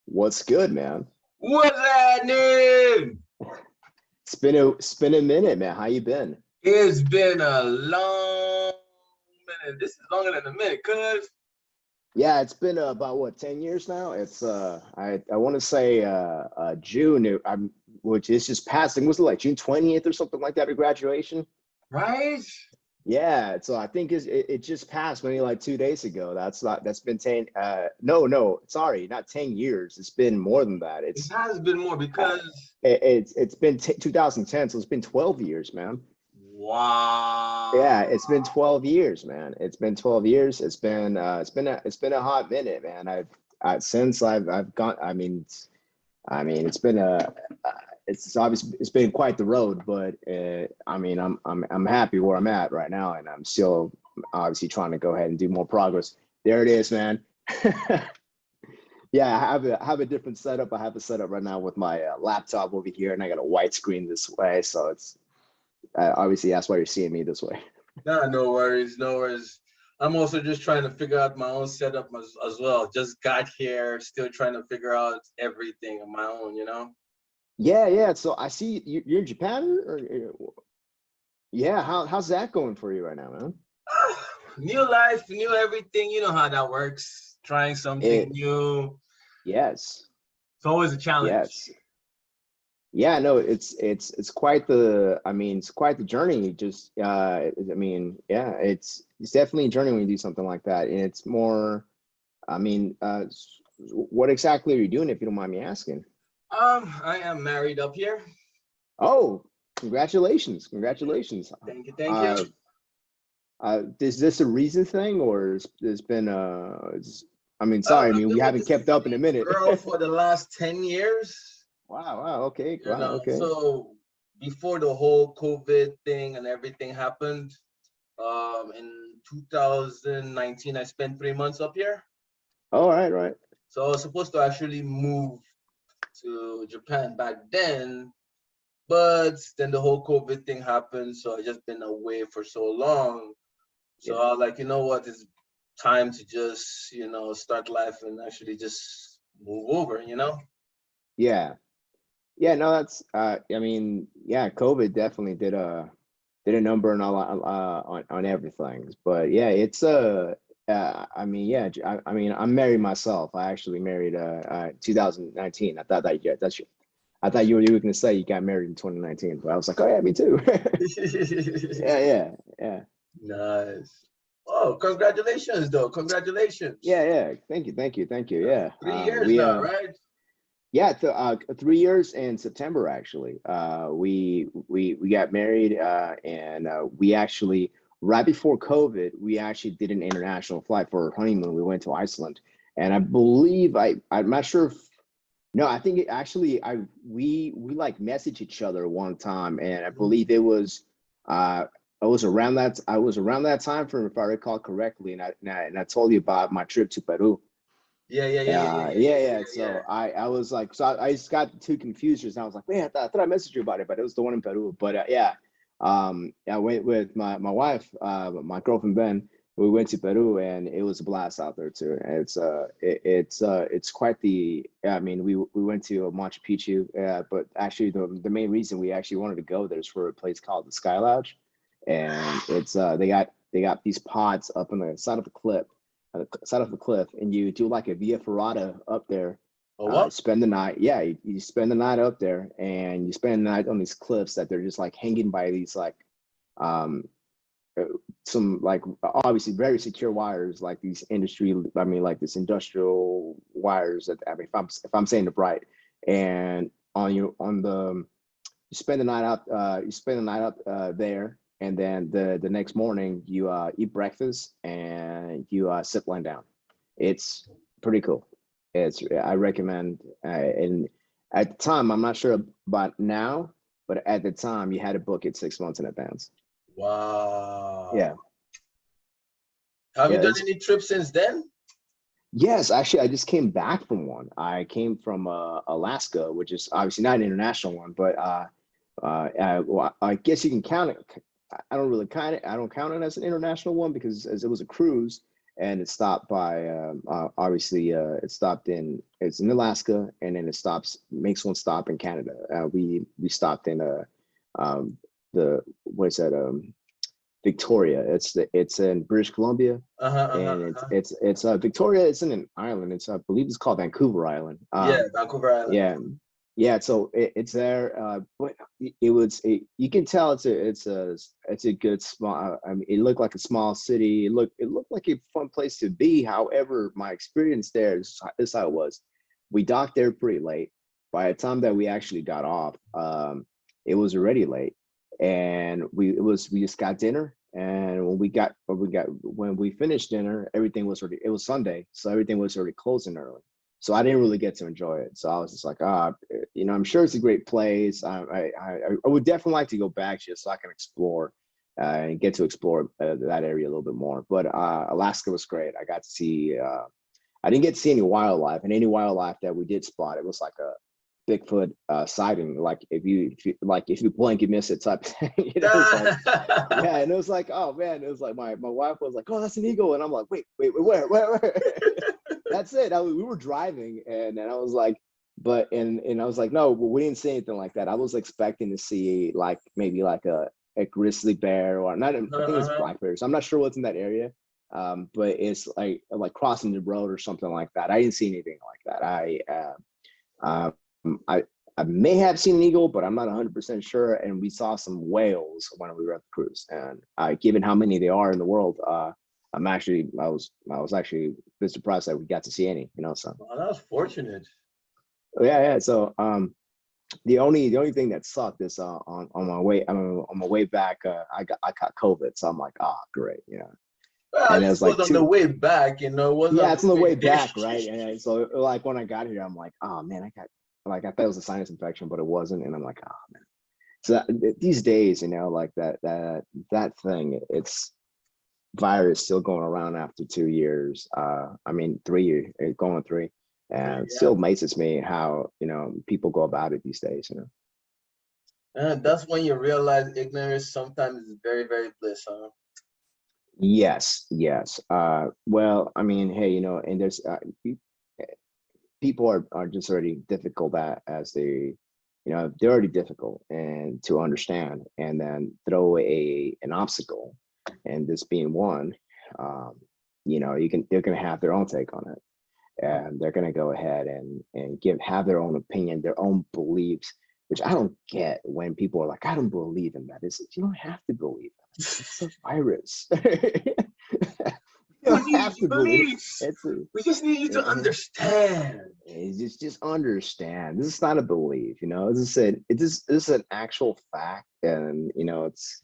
What's good, man? What's happening? It's been a minute, man. How you been? It's been a long minute. This is longer than a minute, cuz. Yeah, it's been about what 10 years now. It's I want to say June. I'm which is just passing. Was it like June 20th or something like that? At graduation. Right? Yeah, so I think it just passed maybe like 2 days ago. That's been 10. No, sorry, not 10 years. It's been more than that. It has been more Uh, because it's been 2010, so it's been 12 years, man. wow. Yeah, it's been 12 years, man. It's been 12 years. It's been a hot minute, man. Since I've gone. It's been it's obviously it's been quite the road, but I'm happy where I'm at right now, and I'm still obviously trying to go ahead and do more progress. There it is, man. Yeah, I have a different setup. I have a setup right now with my laptop over here, and I got a white screen this way, so it's obviously that's why you're seeing me this way. Nah, no worries, no worries. I'm also just trying to figure out my own setup as well. Just got here, still trying to figure out everything on my own. Yeah. So I see you're in Japan, yeah. How's that going for you right now, man? New life, new everything. You know how that works. Trying something It new. yes, It's always a challenge. yes, yeah. No, it's quite the. it's quite the journey. Just yeah, it's definitely a journey when you do something like that, and it's more. What exactly are you doing, if you don't mind me asking? I am married up here. Oh, congratulations. Thank you, thank you. Uh, is this a recent thing, or there's been sorry, I've we been with haven't the kept up in a same minute. girl for the last 10 years. Wow, okay, wow, okay. So before the whole COVID thing and everything happened, in 2019, I spent 3 months up here. All right, right. So I was supposed to actually move to Japan back then, but then the whole COVID thing happened. So I just been away for so long. So Yeah, I was like, you know what? It's time to just, start life and actually just move over. yeah, yeah. No, that's yeah, COVID definitely did a number on on everything. But yeah, it's yeah, I'm married myself. I actually married 2019. I thought that yeah, I thought you were gonna say you got married in 2019, but I was like, oh yeah, me too. Yeah. Nice. Oh, congratulations, though. Congratulations. Yeah. Thank you. Yeah. 3 years We now, right? Yeah, 3 years in September actually. We got married, and we actually right before COVID, we actually did an international flight for our honeymoon. We went to Iceland, and I believe I'm not sure if no, I think it actually we like messaged each other one time, and I believe uh I was around that time frame if I recall correctly, and I told you about my trip to Peru. Yeah. So I was like, so I just got too confused, and I was like, man, I thought I messaged you about it, but it was the one in Peru. But yeah, I went with my wife, my girlfriend Ben. We went to Peru, and it was a blast out there too. And it's quite the. We went to Machu Picchu, but actually the main reason we actually wanted to go there is for a place called the Sky Lodge, and it's they got these pods up on the side of the cliff, and you do like a via ferrata up there. Oh, what? Spend the night. Yeah, you spend the night up there, and you spend the night on these cliffs that they're just like hanging by these like um uh, some like obviously very secure wires, like these like this industrial wires that if I'm saying it right, and on the you spend the night out there, and then the next morning you eat breakfast and you sit line down. It's pretty cool. I recommend, and at the time I'm not sure about now, but at the time you had to book it 6 months in advance. Wow. Yeah, Have you yeah, done it's any trips since then? yes, actually I just came back from one. I came from Alaska, which is obviously not an international one, but well, I guess you can count it. I don't really count it. I don't count it as an international one because as it was a cruise, and it stopped by obviously it's in Alaska, and then it stops makes one stop in Canada. We stopped in um the what is that Victoria. It's in British Columbia, and it's Victoria isn't an island. It's I believe it's called Vancouver Island. Yeah, Vancouver Island. Yeah, yeah. So it's there. But you can tell it's a good small. I mean, it looked like a small city. It looked like a fun place to be. However, my experience there is how it was. We docked there pretty late. By the time that we actually got off, it was already late, and we just got dinner. And when we finished dinner, everything was already, it was Sunday, so everything was already closing early. So I didn't really get to enjoy it. So I was just like, I'm sure it's a great place. I would definitely like to go back just so I can explore and get to explore that area a little bit more. But Alaska was great. I got to see. I didn't get to see any wildlife, and any wildlife that we did spot, it was like a Bigfoot sighting. Like if you blink, you miss it type of thing. Yeah, and it was like, oh man, it was like my wife was like, oh, that's an eagle, and I'm like, wait, where? That's it. We were driving, and I was like, and I was like, no, but we didn't see anything like that. I was expecting to see like maybe like a grizzly bear, or not. I think it's black bears. I'm not sure what's in that area, but it's like crossing the road or something like that. I didn't see anything like that. I may have seen an eagle, but I'm not 100% sure. And we saw some whales when we were at the cruise. And given how many there are in the world, I was actually a bit surprised that we got to see any. So well, that was fortunate. Yeah. So the only thing that sucked is on my way back, I got COVID. So I'm like, great, Well, and it was like on the way back, yeah, it's on the way back, right? And so like when I got here, I'm like, oh man, I thought it was a sinus infection, but it wasn't, and I'm like, oh man. So these days, like that thing, it's virus still going around after 2 years. I mean 3 years, going 3, and it still amazes me how people go about it these days. And that's when you realize ignorance sometimes is very, very bliss, huh? Yes. Well, I mean, hey, and there's people are just already difficult as they're already difficult and to understand, and then throw an obstacle, and this being one, they're gonna have their own take on it, and they're gonna go ahead and have their own opinion, their own beliefs, which I don't get when people are like, I don't believe in that. You don't have to believe that. It's a virus. You don't have to believe. We just need you to understand. Just understand. This is not a belief, As I said, this is an actual fact, and it's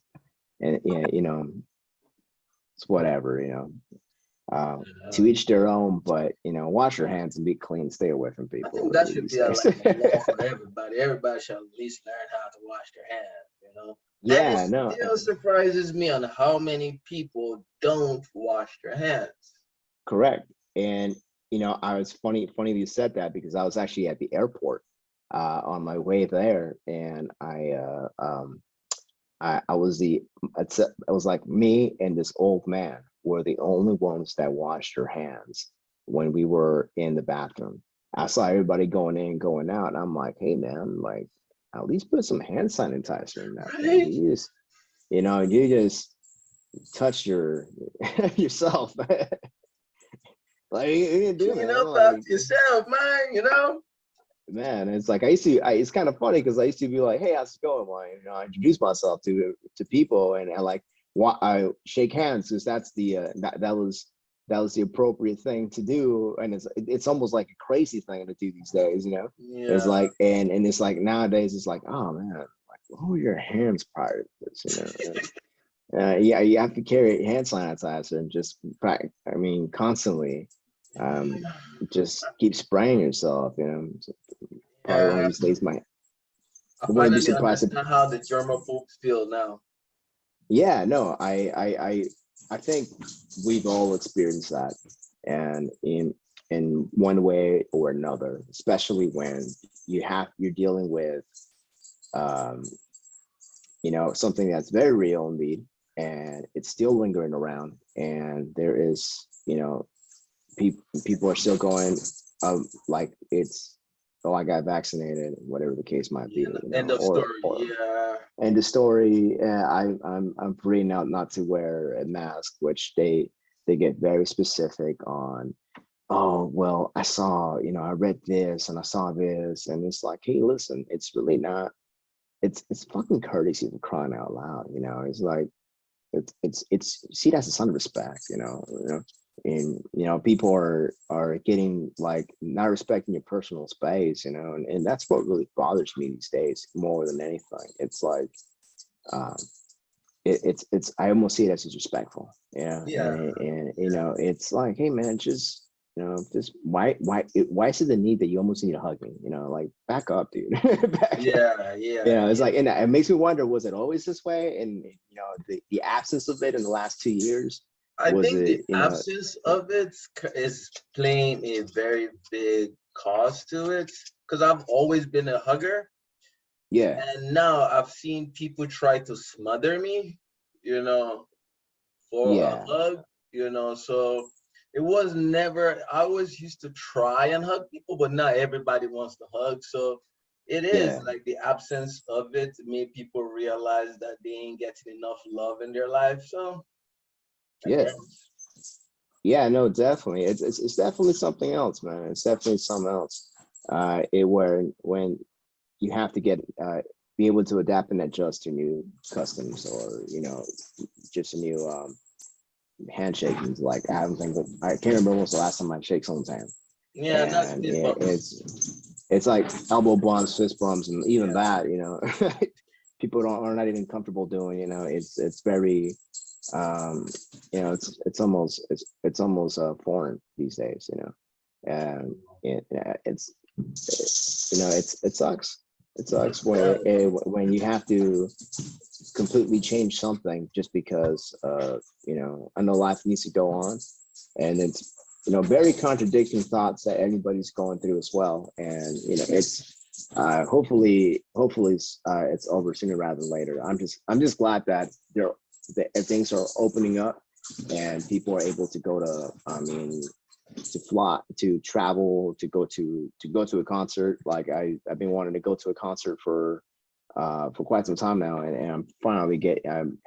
whatever, to each their own, but wash your hands and be clean. Stay away from people. I think that should be a law for everybody. Everybody should at least learn how to wash their hands, Yeah, and it still surprises me on how many people don't wash their hands. Correct. And I was funny you said that, because I was actually at the airport on my way there, and I was like, me and this old man were the only ones that washed their hands when we were in the bathroom. I saw everybody going in, going out, and I'm like, hey man, like, at least put some hand sanitizer in that thing. You just touch yourself. Like, you do, man. Like, yourself, man. Man, it's like it's kind of funny, because I used to be like, hey, how's it going? Like, I introduce myself to people, and I shake hands, because that's that was the appropriate thing to do, and it's almost like a crazy thing to do these days, Yeah. It's like, and it's like nowadays it's like, oh man, like, hold your hands prior to this, yeah, you have to carry hand sanitizer and just constantly, just keep spraying yourself, Probably one of these days I finally understand how the germaphobes feel now. Yeah, no, I think we've all experienced that, and in one way or another, especially when you're dealing with something that's very real indeed, and it's still lingering around, and there is you know, people are still going, like it's, oh, I got vaccinated, whatever the case might be, Yeah, you end know, of story. or Yeah. and the story, I'm free now not to wear a mask, which they get very specific on. Oh, well, I saw, you know, I read this and I saw this, and it's like, hey, listen, it's really not. It's fucking courtesy for crying out loud, you know. It's like it's see, that's a sign of respect, you know. And you know, people are getting like not respecting your personal space, you know, and that's what really bothers me these days more than anything. It's like um it's I almost see it as disrespectful. Yeah. Yeah. And you know, it's like, hey man, just, you know, just why is it the need that you almost need to hug me? You know, like back up, dude. Back up. Yeah. You Yeah. know, it's Yeah. like, and it makes me wonder, was it always this way? And you know, the absence of it in the last 2 years, I was think the it, you know, absence of it is playing a very big cause to it because I've always been a hugger, yeah, and now I've seen people try to smother me, you know, for a yeah, hug, you know. So it was never, I always used to try and hug people, but not everybody wants to hug. So it is yeah, like the absence of it made people realize that they ain't getting enough love in their life. So I yeah. guess. Yeah, no, definitely. It's definitely something else, man. It's definitely something else. It where when you have to get be able to adapt and adjust to new customs, or you know, just a new handshakings. Like I haven't think I can't remember when was the last time I shake someone's hand. Yeah, that's And fist bumps. it's like elbow bumps, fist bumps, and even Yeah. that, you know, people don't are not even comfortable doing. You know, it's very um you know, it's almost foreign these days, you know. And it's you know, it sucks. It sucks when you have to completely change something just because you know, I know life needs to go on, and it's, you know, very contradicting thoughts that everybody's going through as well. And you know, it's hopefully it's over sooner rather than later. I'm just glad that that things are opening up and people are able to go to, I mean, to fly, to travel, to go to a concert. Like I've been wanting to go to a concert for quite some time now, and I'm finally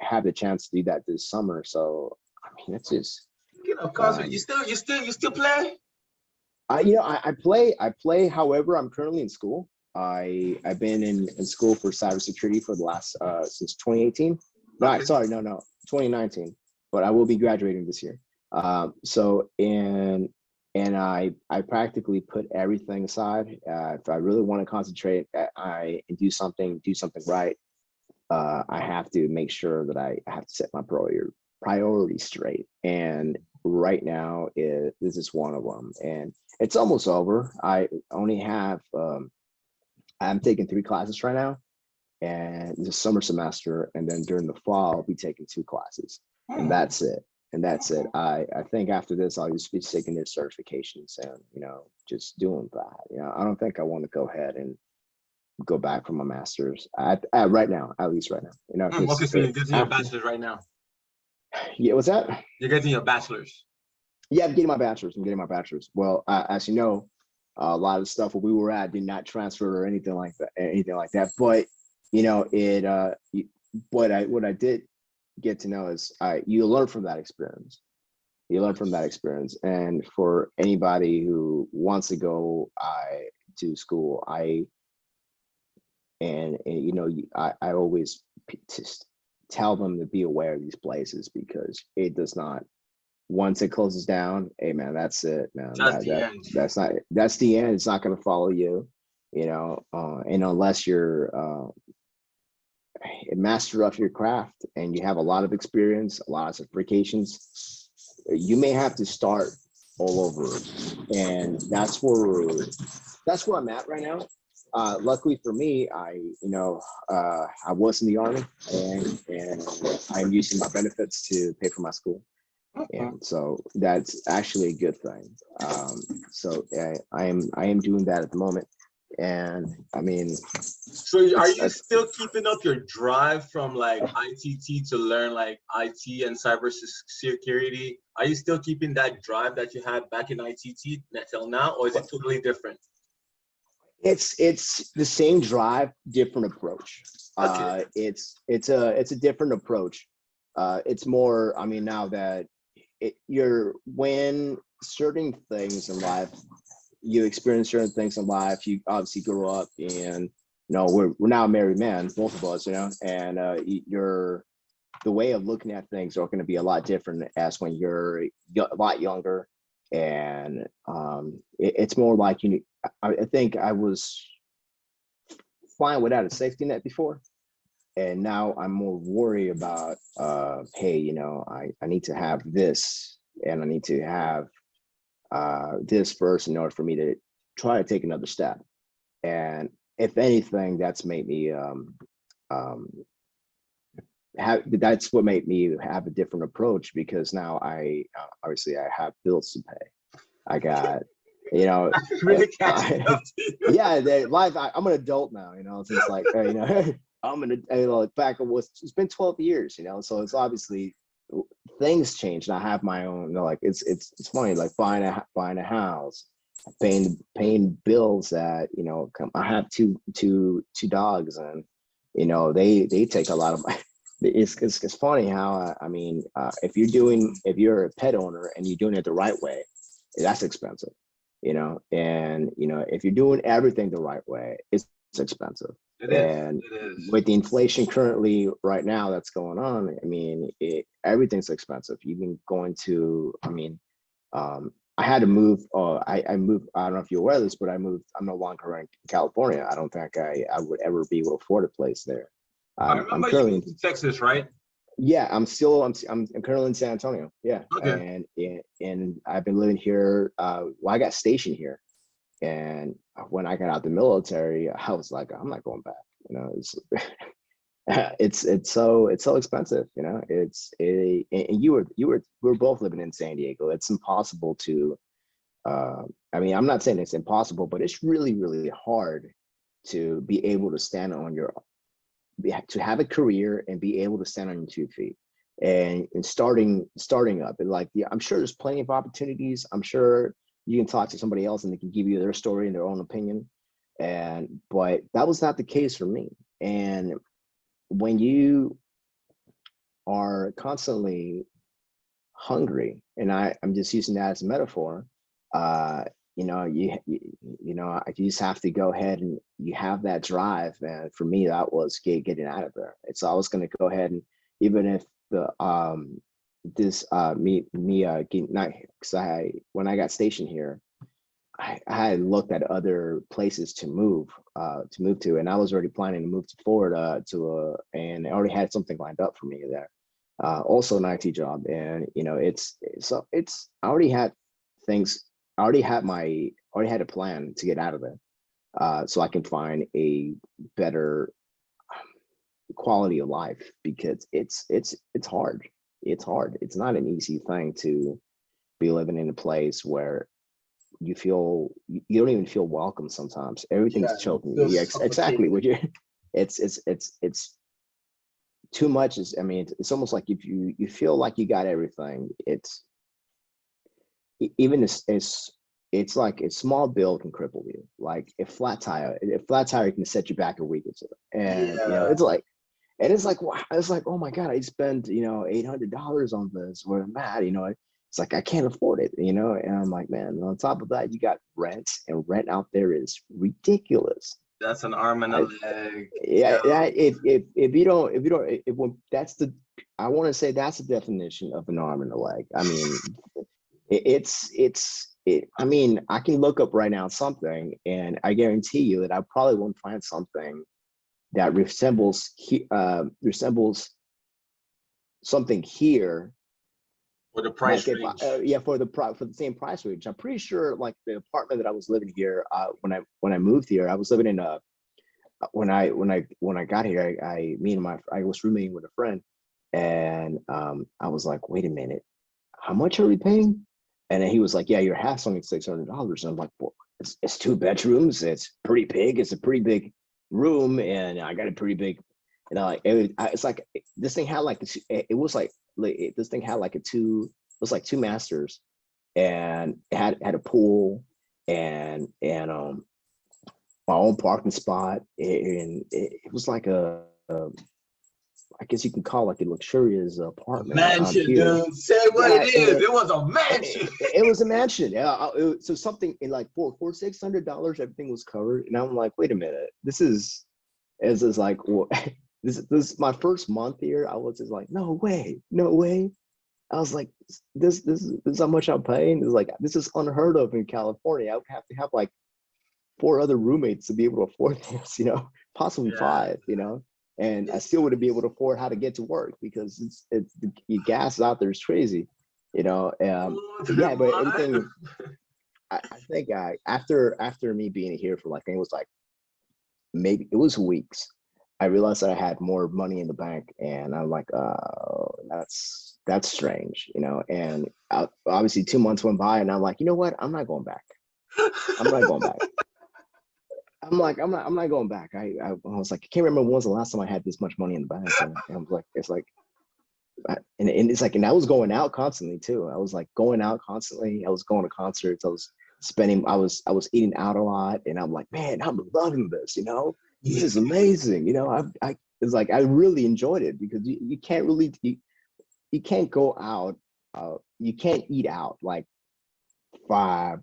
have the chance to do that this summer. So I mean, it's just You know, concert. um, You still play? I play. However, I'm currently in school. I've been in school for cybersecurity for the last since 2018. No, Okay. sorry, no, 2019. But I will be graduating this year. So and I practically put everything aside. If I really want to concentrate, and do something right. I have to make sure that I have to set my priorities straight. And right now, this is one of them. And it's almost over. I only have I'm taking 3 classes right now, and the summer semester, and then during the fall I'll be taking 2 classes, and Hmm. that's it. And that's it. I think after this I'll just be taking their certifications and, you know, just doing that. You know, I don't think I want to go ahead and go back for my master's at right now, at least right now. You know, Hmm. Okay, because so you're getting your after, bachelor's right now. yeah, what's that? You're getting your bachelor's. Yeah, I'm getting my bachelor's. I'm getting my bachelor's. Well, as you know, a lot of the stuff where we were at did not transfer or anything like that. Anything like that. But you know, what I did get to know is you learn from that experience. You learn from that experience. And for anybody who wants to go to school, and you know, I always just tell them to be aware of these places, because it does not, once it closes down, hey man, that's it, man. That's the end. That's the end. It's not going to follow you, you know. And unless you're a master of your craft and you have a lot of experience, a lot of certifications, you may have to start all over. And that's where I'm at right now. Luckily for me, I was in the army, and I'm using my benefits to pay for my school. Mhm. And so that's actually a good thing. So I am doing that at the moment. And I mean, So are It's you still keeping up your drive from like ITT to learn like IT and cybersecurity? Are you still keeping that drive that you had back in ITT until now, or is it totally different? it's the same drive, different approach. Okay. It's a different approach. It's more, I mean, now that when certain things in life, you experience certain things in life, you obviously grow up, and we're now married men, both of us, and the way of looking at things are going to be a lot different as when you're a lot younger. And it's more like I think I was fine without a safety net before, and now I'm more worried about hey, I need to have this, and I need to have this first in order for me to try to take another step. And if anything, that's made me that's what made me have a different approach, because now obviously I have bills to pay. I got, Really catching up to you. yeah, life. I'm an adult now, so it's like, I'm back it's been 12 years, so it's obviously things change, and I have my own, like it's funny, like buying a house, paying bills that, I have two dogs, and they take a lot of my. It's funny how if you're a pet owner and you're doing it the right way, that's expensive, and if you're doing everything the right way, it's expensive. It is. With the inflation currently right now that's going on, everything's expensive. Even going to, I had to move. I moved. I don't know if you're aware of this, but I moved. I'm no longer in California. I don't think I would ever be able to afford a place there. I remember you moved to Texas, right? Yeah, I'm currently in San Antonio. Yeah. Okay. And I've been living here. I got stationed here, and when I got out the military, I was like, I'm not going back. It's so expensive. And we're both living in San Diego. It's impossible to. I'm not saying it's impossible, but it's really, really hard to be able to stand on to have a career and be able to stand on your 2 feet, and starting up. And like, yeah, I'm sure there's plenty of opportunities. I'm sure you can talk to somebody else and they can give you their story and their own opinion. But that was not the case for me. And when you are constantly hungry, and I'm just using that as a metaphor, you just have to go ahead, and you have that drive. And for me, that was getting out of there. So I was going to go ahead, and even if the getting, not, because when I got stationed here, I had looked at other places to move to, and I was already planning to move to Florida and I already had something lined up for me there. Also an IT job, and I already had things. I already had a plan to get out of there, so I can find a better quality of life, because it's hard. It's hard. It's not an easy thing to be living in a place where you don't even feel welcome sometimes. Everything's choking you. Yeah, exactly. It's too much. It's almost like if you feel like you got everything, it's like a small bill can cripple you. Like a flat tire can set you back a week or two. And it's like, wow, it's like, oh my God, I spent $800 on this, where I'm at, it's like I can't afford it, and I'm like, man, on top of that, you got rent, and rent out there is ridiculous. That's an arm and a leg. Yeah, I want to say that's the definition of an arm and a leg. I can look up right now something, and I guarantee you that I probably won't find something that resembles something here for the price like range. For the same price range. I'm pretty sure, like, the apartment that I was living here, when I moved here, I was living in when I got here, I was roommating with a friend, and I was like, wait a minute, how much are we paying? And then he was like, yeah, your half's only $600. And I'm like, well, it's 2 bedrooms, it's pretty big, it's a pretty big room, and I got a pretty big, you know, like it's like this thing had like it was like this thing had like it was like two masters, and it had a pool and my own parking spot, and it was like a I guess you can call like a luxurious apartment Mansion, here. dude. Say what Yeah, it is. It was a mansion. it was a mansion. Yeah, so something in like for $600, everything was covered, and I'm like, wait a minute, this is like, well, this is my first month here. I was just like, no way, no way. I was like, this is how much I'm paying. It's like, this is unheard of in California. I would have to have like four other roommates to be able to afford this, you know, possibly Yeah. five, you know, and I still wouldn't be able to afford how to get to work because it's the gas out there is crazy, you know. Yeah, but everything. I think after me being here for like, I think it was like maybe it was weeks, I realized that I had more money in the bank, and I'm like, that's strange, you know. And obviously 2 months went by, and I'm like, you know what? I'm not going back. I'm not going back. I'm not going back. I was like, I can't remember when was the last time I had this much money in the bank. And I was like, it's like, and it's like, and I was going out constantly too. I was like going out constantly. I was going to concerts. I was spending. I was eating out a lot, and I'm like, man, I'm loving this. You know, this is amazing. You know, I it's like I really enjoyed it because you can't really you can't go out. You can't eat out like I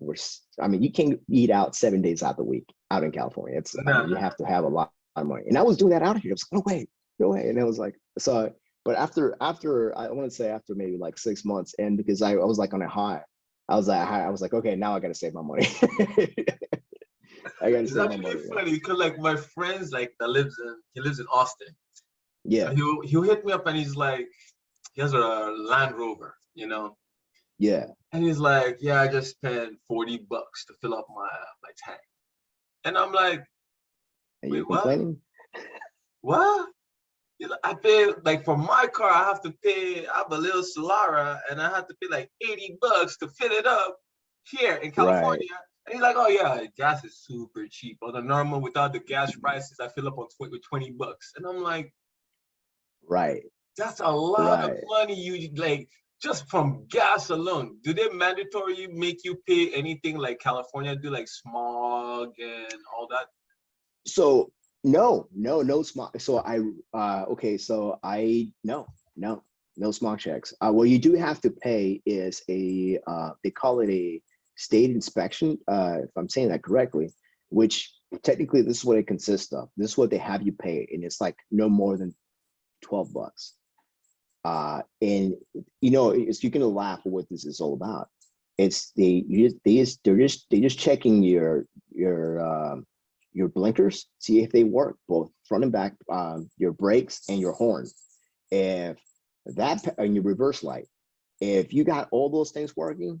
mean, you can eat out 7 days out of the week out in California. I mean, you have to have a lot of money. And I was doing that out here. I was like, no way. And it was like, so, but after, I want to say after maybe like 6 months, and because I was like on a high, I was like, okay, now I got to save my money. I got to save my money. It's funny because like my friends like he lives in Austin. Yeah. So he'll hit me up and he's like, he has a Land Rover, you know? Yeah. And he's like, yeah, I just spent $40 to fill up my tank. And I'm like, Are you complaining? What? I pay like for my car, I have to pay. I have a little Solara, and I have to pay like $80 to fill it up here in California. Right. And he's like, "Oh yeah, gas is super cheap. On the normal, without the gas prices, I fill up with $20." And I'm like, right, that's a lot of money. You like just from gas alone. Do they mandatory make you pay anything like California do, like smog and all that? So no smog. So no smog checks. What you do have to pay is they call it a state inspection, if I'm saying that correctly, which technically this is what it consists of. This is what they have you pay, and it's like no more than $12. And you know, you're gonna laugh at what this is all about. It's they're just checking your blinkers, see if they work, both front and back, your brakes and your horn. If that, and your reverse light, if you got all those things working,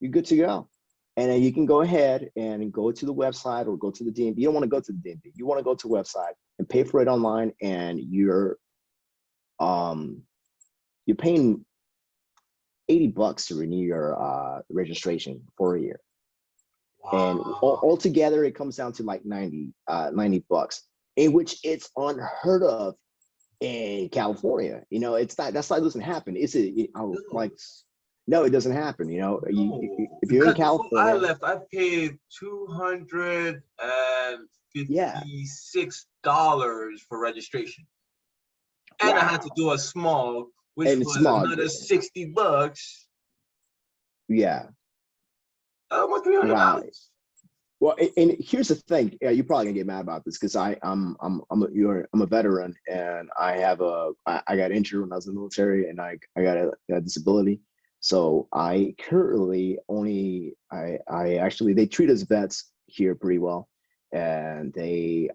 you're good to go. And then you can go ahead and go to the website or go to the DMV. You don't want to go to the DMV. You want to go to the website and pay for it online, and you're paying $80 to renew your registration for a year. Wow. And altogether, it comes down to like $90, in which it's unheard of in California. You know, it's not, that's why it doesn't happen. Like, no, it doesn't happen. You know, if you're in California, I left, I paid $256 for registration, and I had to do a small, which was another $60. Yeah. Almost $300. Wow. Well, and here's the thing. Yeah, you're probably gonna get mad about this because I'm a veteran, and I got injured when I was in the military, and I got a disability. So I currently they treat us vets here pretty well, and I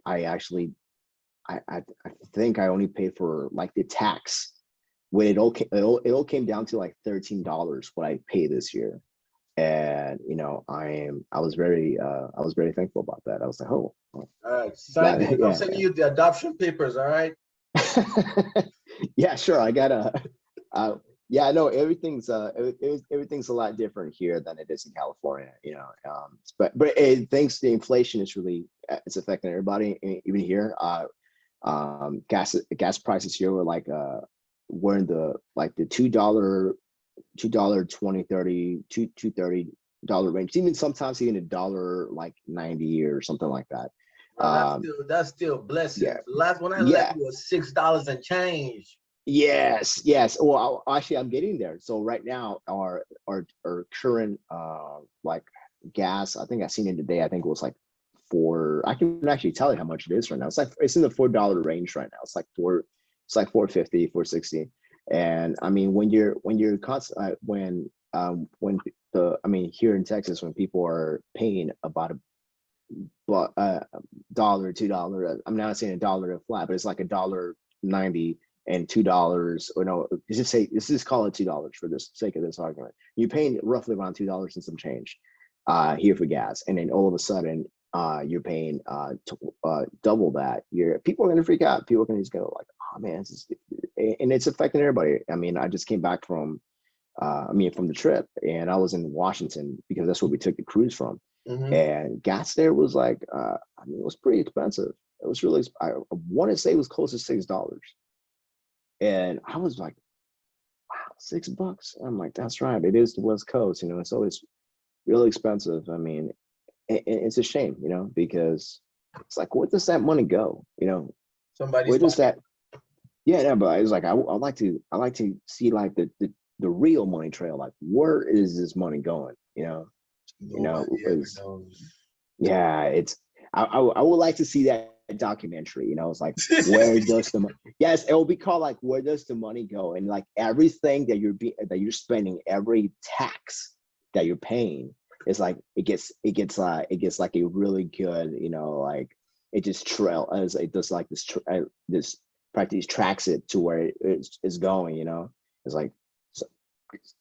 think I only paid for like the tax when it all came down to like $13 what I pay this year. And you know, I was very thankful about that. I was like, oh, all right, I'm sending you the adoption papers. All right. Yeah, sure. I got Yeah, no, everything's a lot different here than it is in California, you know. But thanks to the inflation, is really it's affecting everybody, even here. Gas prices here were like we're in the like the $2 $2.30 range, even sometimes even $1 like 90 or something like that. Bro, that's still blessing. Yeah, The last one I left yeah. was $6 and change. Yes. Well, actually, I'm getting there. So right now, our current like gas, I think I seen it today. I think it was like four. I can actually tell you how much it is right now. It's in the $4 range right now. It's like 450, 460. And I mean, when I mean, here in Texas, when people are paying about dollar, $2, I'm not saying $1 flat, but it's like $1.90 and $2, or no, let's just call it $2 for the sake of this argument. You're paying roughly around $2 and some change here for gas, and then all of a sudden you're paying double that. People are going to freak out. People are going to just go like, oh man, and it's affecting everybody. I mean, I just came back from from the trip, and I was in Washington because that's where we took the cruise from. And gas there was like, I mean, it was pretty expensive. It was really, I want to say it was close to $6. And I was like, wow, $6. I'm like, that's right. It is the West Coast, you know, it's always really expensive. I mean, it's a shame, you know, because it's like, where does that money go? You know, Somebody's where does that, yeah, no, but I was like, I like to see like the real money trail. Like, where is this money going? Yeah, it's I would like to see that documentary. You know, it's like, where does the money? Yes, it will be called like, where does the money go? And like everything that you're spending, every tax that you're paying, is like it gets like a really good, you know, like it just it does like this practice tracks it to where it's going. You know, it's like, so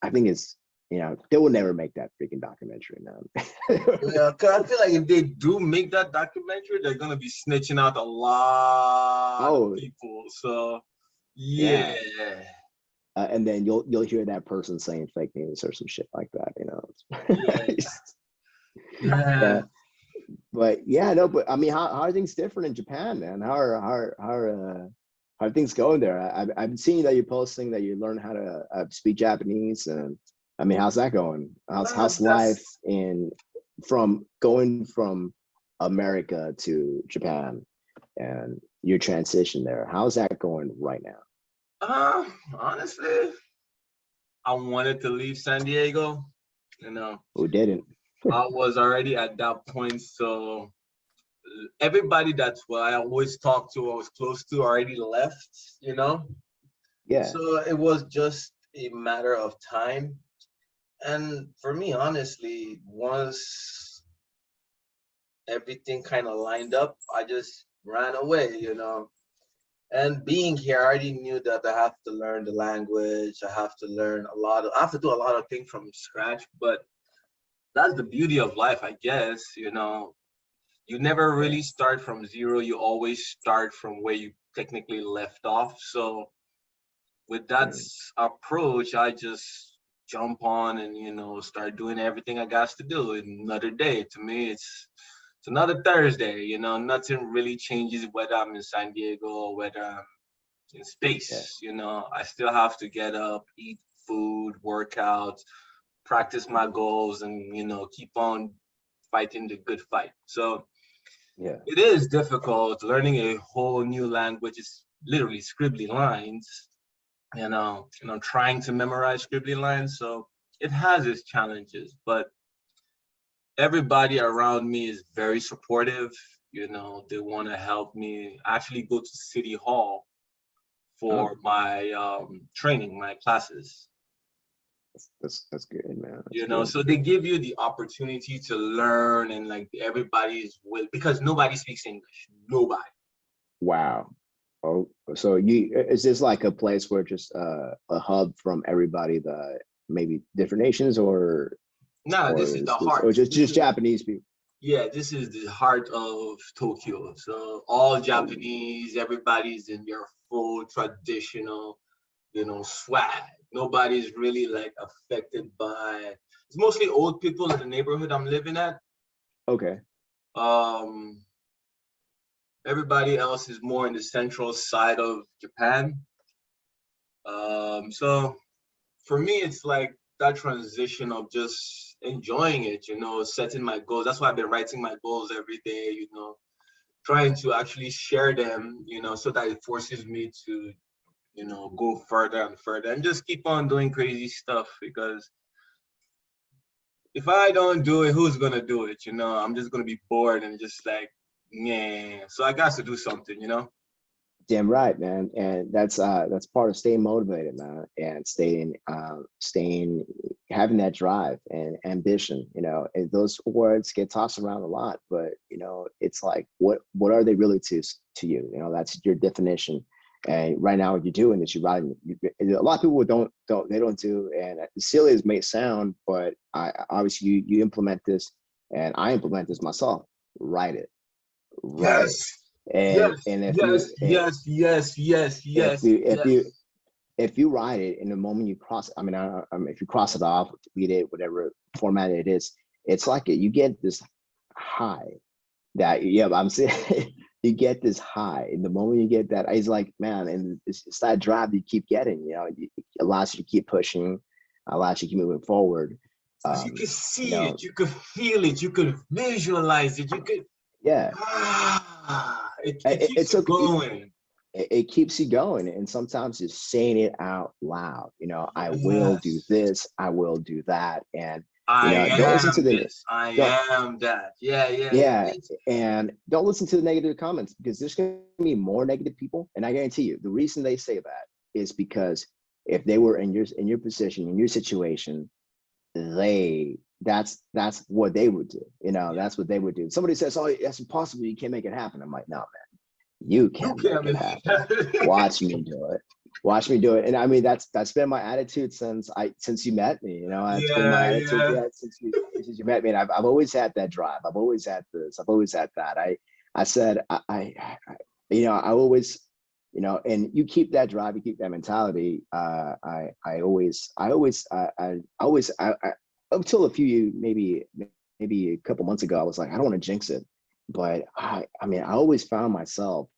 I think it's, you know, they will never make that freaking documentary now. Yeah, cause I feel like if they do make that documentary, they're gonna be snitching out a lot of people. So yeah. And then you'll hear that person saying fake news or some shit like that, you know. Yeah. But yeah, no, but I mean, how are things different in Japan, man? How are things going there? I've been seeing that you're posting that you learn how to speak Japanese, and I mean, how's that going? How's life from going from America to Japan and your transition there? How's that going right now? Honestly, I wanted to leave San Diego. You know, who didn't? I was already at that point, so everybody that's what I always talked to, I was close to, already left. You know, Yeah. So it was just a matter of time. And for me, honestly, once everything kind of lined up, I just ran away, you know. And being here, I already knew that I have to learn the language. I have to I have to do a lot of things from scratch. But that's the beauty of life, I guess. You know, you never really start from zero. You always start from where you technically left off. So with that approach, I just jump on and, you know, start doing everything I got to do. Another day, to me, it's another Thursday. You know, nothing really changes whether I'm in San Diego or whether I'm in space. You know, I still have to get up, eat food, work out, practice my goals, and, you know, keep on fighting the good fight. So it is difficult. Learning a whole new language is literally scribbly lines. Trying to memorize scribbly lines. So it has its challenges, but everybody around me is very supportive. You know, they want to help me. I actually go to City Hall for my training, my classes. That's good, man. You know, so they give you the opportunity to learn, and like everybody's because nobody speaks English. Nobody. Wow. Oh, so is this like a place where just a hub from everybody, the maybe different nations, or this is the heart, or just Japanese people? Yeah, this is the heart of Tokyo. So all Japanese, everybody's in their full traditional, you know, swag. nobody's really like affected by. It's mostly old people in the neighborhood I'm living at. Okay. Everybody else is more in the central side of Japan. So for me, it's like that transition of just enjoying it, you know, setting my goals. That's why I've been writing my goals every day, you know, trying to actually share them, you know, so that it forces me to, you know, go further and further and just keep on doing crazy stuff, because if I don't do it, who's gonna do it? You know, I'm just gonna be bored and just like, yeah. So I got to do something, you know? Damn right, man. And that's part of staying motivated, man, and staying having that drive and ambition. You know, and those words get tossed around a lot, but you know, it's like what are they really to you? You know, that's your definition. And right now, what you're doing is you're writing. A lot of people don't do, and as silly as it may sound, but I obviously you implement this, and I implement this myself. Write it, write it. Yes. And Yes, and if you yes, yes, yes, yes, if yes, you if yes. you if you write it in the moment you cross, I mean, if you cross it off, delete it, whatever format it is, it's like you get this high that, yeah, I'm saying you get this high in the moment you get that. It's like, man, and it's that drive you keep getting, you know, it allows you to keep pushing, allows you to keep moving forward. Because you Um, could you see know, it, you could feel it, you could visualize it, you could, yeah, it keeps it's you okay. going. It keeps you going, and sometimes just saying it out loud, you know, I will do Yes. this, I will do that. And you I know, don't listen to am the this, I don't am that. Yeah, yeah, yeah. yeah, and don't listen to the negative comments, because there's going to be more negative people, and I guarantee you the reason they say that is because if they were in your position, in your situation, that's what they would do, you know, Yeah. that's what they would do. Somebody says, oh, that's impossible, you can't make it happen. I'm like, no, man, you You can make can't it make happen. it. Watch me do it. Watch me do it. And I mean, that's been my attitude since you met me. You know, it's been my Yeah, attitude, yeah. yeah, since you met me. And I've always had that drive. I've always had this. I've always had that. I said you know, I always, you know, and you keep that drive, you keep that mentality. I up till a few maybe a couple months ago, I was like, I don't want to jinx it, but I mean, I always found myself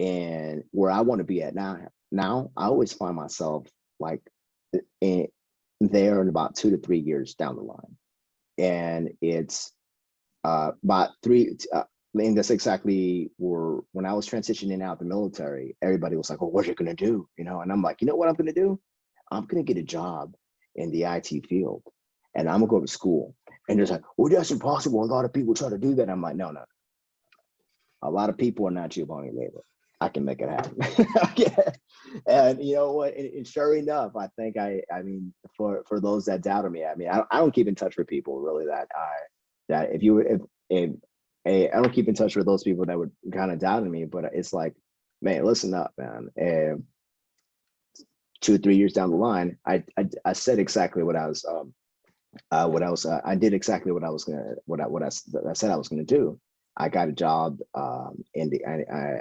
and where I want to be at now. Now I always find myself like in there in about 2 to 3 years down the line, and it's about three. And that's exactly where when I was transitioning out the military, everybody was like, "Well, what are you gonna do?" You know, and I'm like, "You know what I'm gonna do? I'm gonna get a job in the IT field, and I'm gonna go to school." And there's like, "Well, that's impossible. A lot of people try to do that." I'm like, "No, no. A lot of people are not Giovanni labor. I can make it happen." Yeah. And you know what? And sure enough, I think I mean, for those that doubted me, I mean, I don't keep in touch with people really that if you if I don't keep in touch with those people that would kind of doubted me, but it's like, man, listen up, man. And 2 or 3 years down the line, I said exactly I did exactly what I was gonna I said I was gonna do. I got a job in the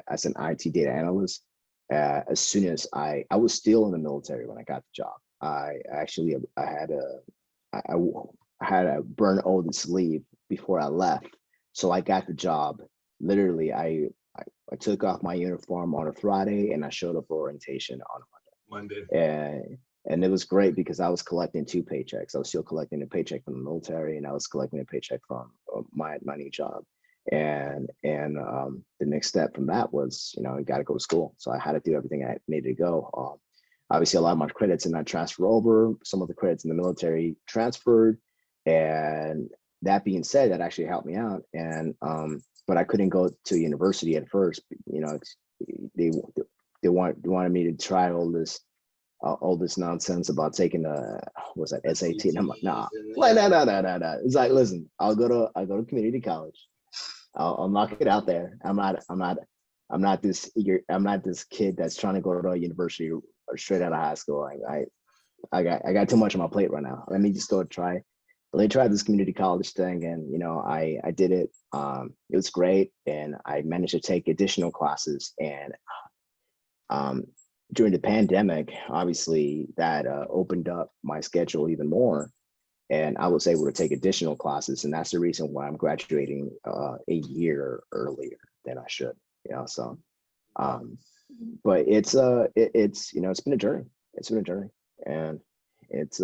as an IT data analyst. As soon as I was still in the military when I got the job. I actually I had a burn all this leave before I left, so I got the job. Literally, I took off my uniform on a Friday and I showed up for orientation on Monday. and it was great because I was collecting two paychecks. I was still collecting a paycheck from the military, and I was collecting a paycheck from my new job. And the next step from that was, you know, you got to go to school. So I had to do everything I needed to go. Obviously, a lot of my credits did not transfer over. Some of the credits in the military transferred, and that being said, that actually helped me out. And but I couldn't go to university at first. You know, they wanted me to try all this nonsense about taking what's that, SAT, and I'm like, nah, like no. It's like, listen, I'll go to community college. I'll knock it out there. I'm not this kid that's trying to go to a university or straight out of high school. I got too much on my plate right now. Let me just go try. Let me try this community college thing, and you know, I did it. It was great, and I managed to take additional classes, and um, during the pandemic, obviously that opened up my schedule even more. And I was able to take additional classes. And that's the reason why I'm graduating a year earlier than I should, so. But it's it's been a journey. It's been a journey, and it's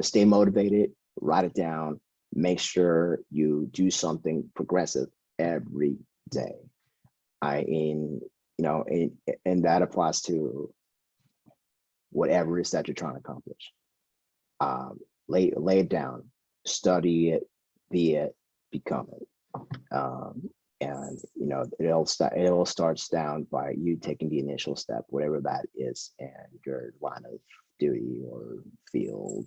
stay motivated, write it down, make sure you do something progressive every day. And that applies to whatever it is that you're trying to accomplish. Lay it down, study it, be it, become it. And it all starts down by you taking the initial step, whatever that is, and your line of duty or field,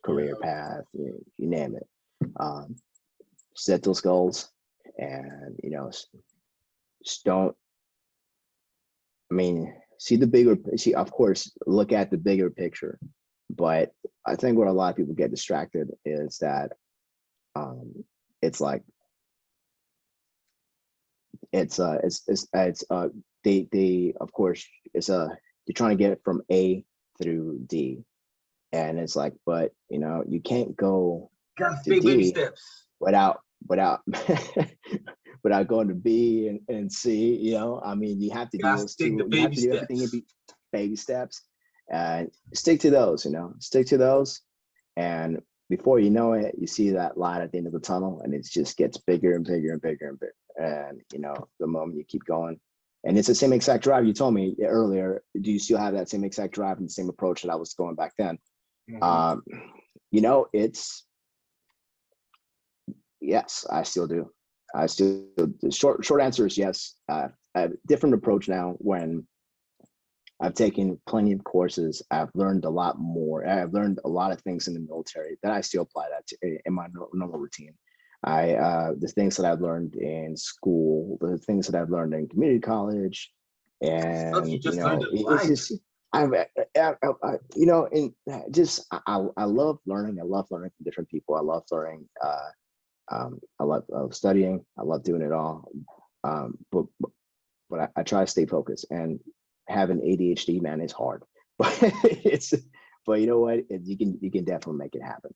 career path, you name it. Set those goals, and don't. Of course, look at the bigger picture, but I think what a lot of people get distracted is that it's like they of course you're trying to get it from A through D, and it's like, but you can't go Gotta to take baby D steps. without without going to B and C. You have to do Gotta those take two. the You have baby to do steps. everything in baby steps, and stick to those. Stick to those, and before you know it, you see that light at the end of the tunnel, and it just gets bigger and bigger and bigger and bigger. And the moment you keep going, and it's the same exact drive you told me earlier. Do you still have that same exact drive and the same approach that I was going back then? It's yes, I still do. The short answer is yes. I have a different approach now when I've taken plenty of courses. I've learned a lot more. I've learned a lot of things in the military that I still apply that to in my normal routine. The things that I've learned in school, the things that I've learned in community college, and it's just I love learning. I love learning from different people. I love learning. I love studying. I love doing it all. But I try to stay focused, and having ADHD, man, is hard. But you know what? You can definitely make it happen.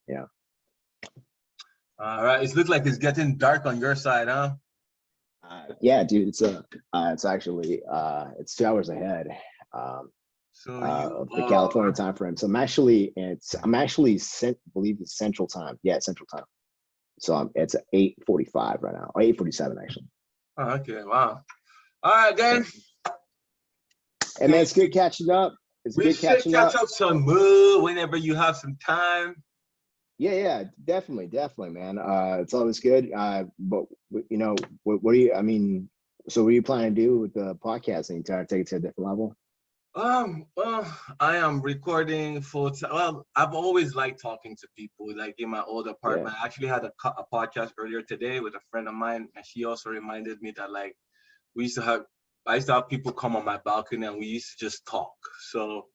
All right, it looks like it's getting dark on your side, huh? Yeah, dude. It's actually it's 2 hours ahead of the California time frame. So I'm actually believe it's Central Time. Yeah, Central Time. So it's 8:45 right now, or 8:47 actually. Oh, okay, wow. All right, then. Hey man, it's good catching up. We should catch up some more whenever you have some time. Yeah, definitely, man. It's always good. But what do you? So what are you planning to do with the podcast? And you try to take it to a different level? Well, I am recording full time. Well, I've always liked talking to people, like in my old apartment. Yeah. I actually had a podcast earlier today with a friend of mine, and she also reminded me that I used to have people come on my balcony, and we used to just talk. So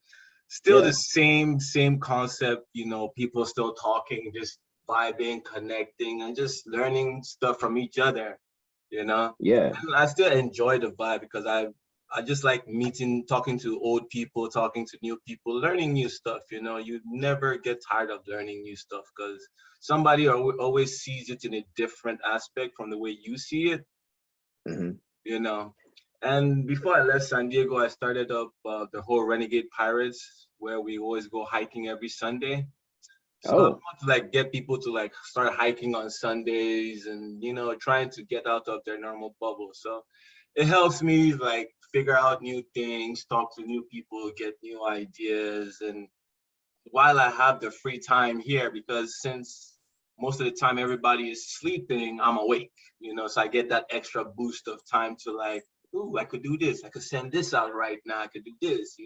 still the same concept, people still talking, just vibing, connecting, and just learning stuff from each other, Yeah. And I still enjoy the vibe because I just like talking to old people, talking to new people, learning new stuff. You never get tired of learning new stuff because somebody always sees it in a different aspect from the way you see it. And before I left San Diego, I started up the whole Renegade Pirates, where we always go hiking every Sunday. So I want to get people to start hiking on Sundays and trying to get out of their normal bubble. So it helps me figure out new things, talk to new people, get new ideas. And while I have the free time here, because since most of the time everybody is sleeping, I'm awake, so I get that extra boost of time to ooh, I could do this. I could send this out right now. I could do this,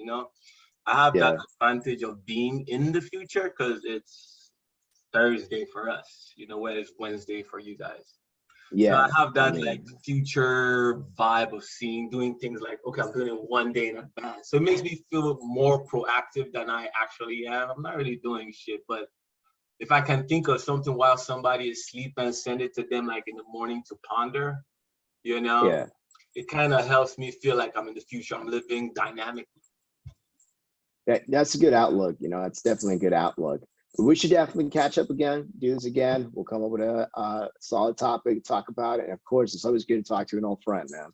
I have that advantage of being in the future because it's Thursday for us, when it's Wednesday for you guys. Yeah. So I have that future vibe of doing things okay, I'm doing it one day in advance. So it makes me feel more proactive than I actually am. I'm not really doing shit, but if I can think of something while somebody is asleep and send it to them in the morning to ponder, it kind of helps me feel like I'm in the future. I'm living dynamically. That's a good outlook. You know, that's definitely a good outlook. But we should definitely catch up again, do this again. We'll come up with a solid topic, talk about it. And of course, it's always good to talk to an old friend, man.